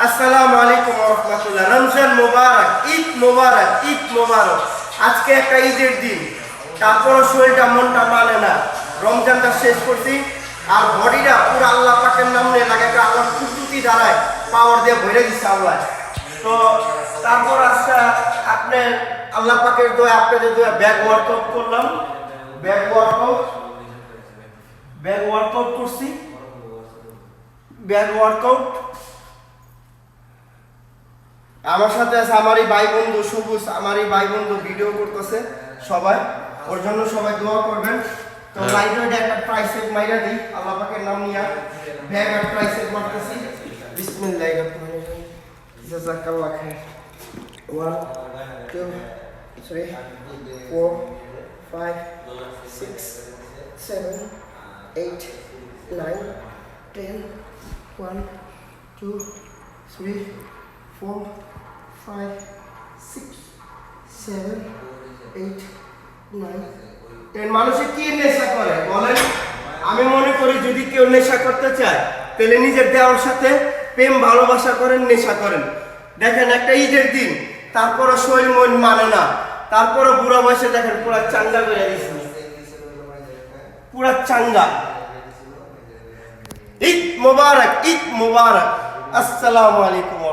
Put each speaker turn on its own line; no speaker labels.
আসসালামু আলাইকুম ওয়া রাহমাতুল্লাহ। রমজান মোবারক, ঈদ মোবারক, ঈদ মোবারক। আজকে একটা ঈদের দিন, তারপরও শরীরটা মনটা মানে না। রমজানটা শেষ করছি আর বডিটা পুরো আল্লাহ পাকের নাম নিয়ে লাগে, একটা আল্লাহ কুদরতি দ্বারায় পাওয়ার দিয়ে ভরে দিচ্ছে আল্লাহ। তো তারপর আজকে আপনার আল্লাহ পাকের দোয়া, আপনাদের দোয়া ব্যাক ওয়ার্কআউট করলাম, ব্যাক ওয়ার্কআউট করছি, ব্যাক ওয়ার্কআউট। আমার সাথে আছে আমার এই ভাই বন্ধু সবুজ, আমার এই ভাই বন্ধু ভিডিও করতেছে, সবাই ওর জন্য সবাই দোয়া করবেন। তো লাইভে একটা ট্রাইসেপ মাইরা দিই আল্লাহ পাকের নাম নিয়ে, ব্যাক আর ট্রাইসেপ মারতেছি। বিসমিল্লাহির রহমানির রহিম। জাযাকাল্লাহ খাইর। 1 2 3 4 5 6 7 8 9 10 1 2 3 4 5 6 7 8 9 10। মানুষে কি নেশা করে বলেন? আমি মনে করি যদি কেউ নেশা করতে চায় তাহলে নিজের দেওয়ার সাথে প্রেম ভালোবাসা করেন, নেশা করেন। দেখেন একটা ঈদের দিন, তারপরও শরীর মন মানে না, তারপরও বুড়া বয়সে দেখেন পুরা চাঙ্গা করে দিচ্ছে, পুরা চাঙ্গা। ঈদ মোবারক, ঈদ মোবারক। আসসালামু আলাইকুম।